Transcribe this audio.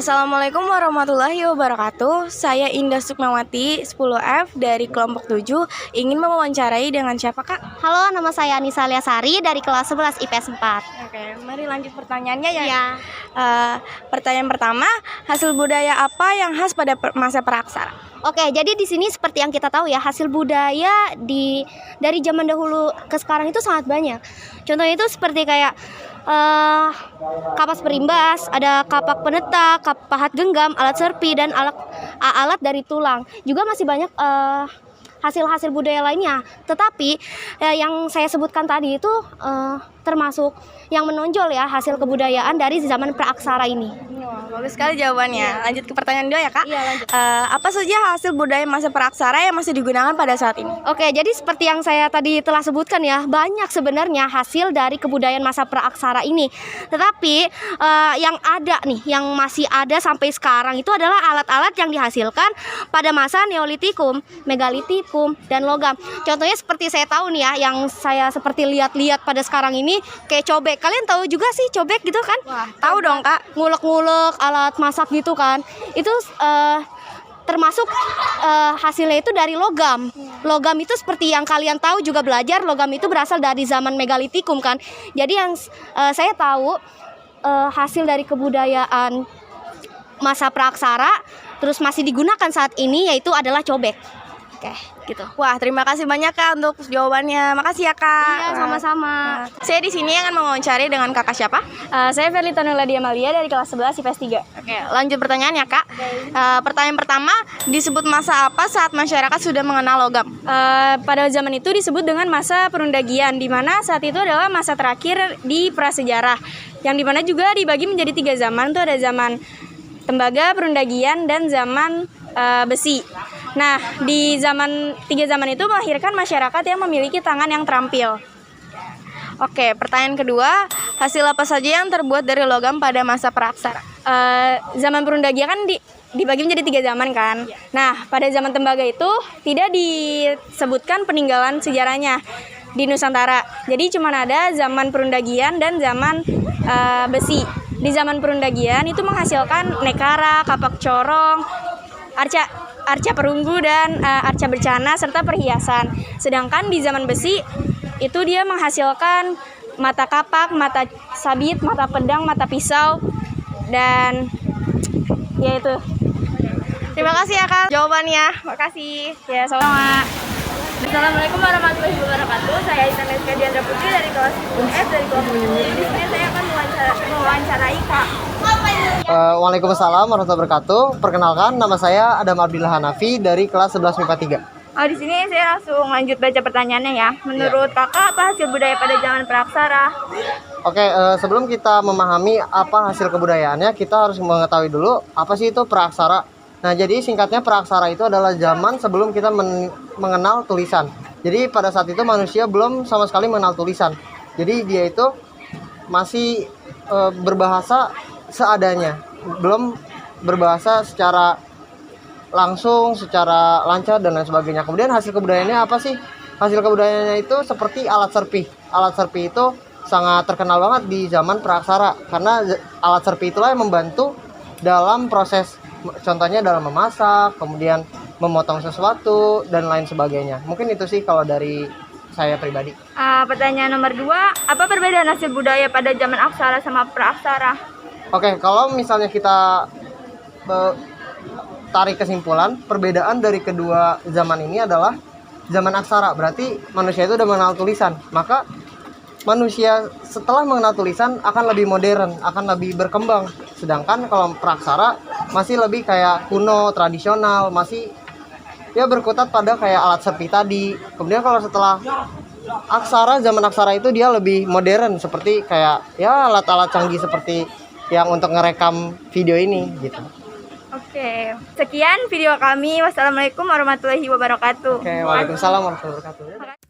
Assalamualaikum warahmatullahi wabarakatuh. Saya Indah Sukmawati, 10F dari kelompok 7, ingin mewawancarai dengan siapa, Kak? Halo, nama saya Anissa Liasari dari kelas 11 IPS 4. Oke, mari lanjut pertanyaannya ya. Iya. Pertanyaan pertama, hasil budaya apa yang khas pada masa praksara? Oke, jadi di sini seperti yang kita tahu ya, hasil budaya dari zaman dahulu ke sekarang itu sangat banyak. Contohnya itu seperti kayak kapas berimbas, ada kapak penetak, pahat genggam, alat serpi, dan alat dari tulang. Juga masih banyak hasil-hasil budaya lainnya. Tetapi yang saya sebutkan tadi itu termasuk yang menonjol ya, hasil kebudayaan dari zaman praaksara ini. Wah, bagus sekali jawabannya. Iya. Lanjut ke pertanyaan 2 ya, Kak. Iya, lanjut. Apa saja hasil budaya masa praaksara yang masih digunakan pada saat ini? Oke, jadi seperti yang saya tadi telah sebutkan ya, banyak sebenarnya hasil dari kebudayaan masa praaksara ini. Tetapi yang ada nih, yang masih ada sampai sekarang itu adalah alat-alat yang dihasilkan pada masa Neolitikum, Megalitikum, dan logam. Contohnya seperti saya tahu nih ya, yang saya seperti lihat-lihat pada sekarang ini kayak cobek. Kalian tahu juga sih cobek gitu kan? Wah, tahu dong, Kak. Ngulek-ngulek, alat masak gitu kan. Itu termasuk hasilnya itu dari logam. Logam itu seperti yang kalian tahu juga belajar, logam itu berasal dari zaman Megalitikum kan. Jadi yang saya tahu hasil dari kebudayaan masa praaksara terus masih digunakan saat ini yaitu adalah cobek. Oke, gitu. Wah, terima kasih banyak, Kak, untuk jawabannya. Makasih ya, Kak. Iya, sama-sama. Saya di sini akan mewawancari dengan Kakak siapa? Saya Ferlita Nurladia Amalia dari kelas 11 IPS 3. Oke, lanjut pertanyaannya, Kak. Pertanyaan pertama, disebut masa apa saat masyarakat sudah mengenal logam? Pada zaman itu disebut dengan masa perundagian, di mana saat itu adalah masa terakhir di prasejarah, yang dimana juga dibagi menjadi 3 zaman. Itu ada zaman tembaga, perundagian, dan zaman besi. Nah, di 3 zaman itu melahirkan masyarakat yang memiliki tangan yang terampil. Oke, pertanyaan kedua, hasil apa saja yang terbuat dari logam pada masa praaksara? Zaman perundagian kan dibagi menjadi 3 zaman kan. Nah, pada zaman tembaga itu tidak disebutkan peninggalan sejarahnya di Nusantara. Jadi cuma ada zaman perundagian dan zaman besi. Di zaman perundagian itu menghasilkan nekara, kapak corong, arca perunggu, dan arca bercana serta perhiasan. Sedangkan di zaman besi itu dia menghasilkan mata kapak, mata sabit, mata pedang, mata pisau, dan ya itu. Terima kasih ya, Kak, jawabannya. Makasih. Ya, sama. Assalamualaikum warahmatullahi wabarakatuh. Saya Intan Diandra Putri dari kelas 10F dari kelompok 7. Di sini saya akan mewawancarai Kak. Waalaikumsalam warahmatullahi wabarakatuh. Perkenalkan, nama saya Adam Abdillah Hanafi dari kelas 11 MIPA 3. Di sini saya langsung lanjut baca pertanyaannya ya. Menurut Kakak, apa hasil budaya pada zaman praaksara? Oke, sebelum kita memahami apa hasil kebudayaannya, kita harus mengetahui dulu apa sih itu praaksara. Nah, jadi singkatnya praaksara itu adalah zaman sebelum kita mengenal tulisan. Jadi pada saat itu manusia belum sama sekali mengenal tulisan. Jadi dia itu masih berbahasa seadanya, belum berbahasa secara langsung, secara lancar, dan lain sebagainya. Kemudian hasil kebudayaannya apa sih? Hasil kebudayaannya itu seperti alat serpi. Alat serpi itu sangat terkenal banget di zaman praaksara, karena alat serpi itulah yang membantu dalam proses, contohnya dalam memasak, kemudian memotong sesuatu, dan lain sebagainya. Mungkin itu sih kalau dari saya pribadi. Pertanyaan nomor 2, apa perbedaan hasil budaya pada zaman aksara sama praaksara? Oke, kalau misalnya kita tarik kesimpulan, perbedaan dari kedua zaman ini adalah zaman aksara, berarti manusia itu udah mengenal tulisan. Maka manusia setelah mengenal tulisan akan lebih modern, akan lebih berkembang. Sedangkan kalau praaksara masih lebih kayak kuno, tradisional, masih ya berkutat pada kayak alat serpi tadi. Kemudian kalau setelah aksara, zaman aksara itu dia lebih modern, seperti kayak ya alat-alat canggih seperti yang untuk ngerekam video ini gitu. Oke, sekian video kami. Wassalamualaikum warahmatullahi wabarakatuh. Oke, waalaikumsalam warahmatullahi wabarakatuh.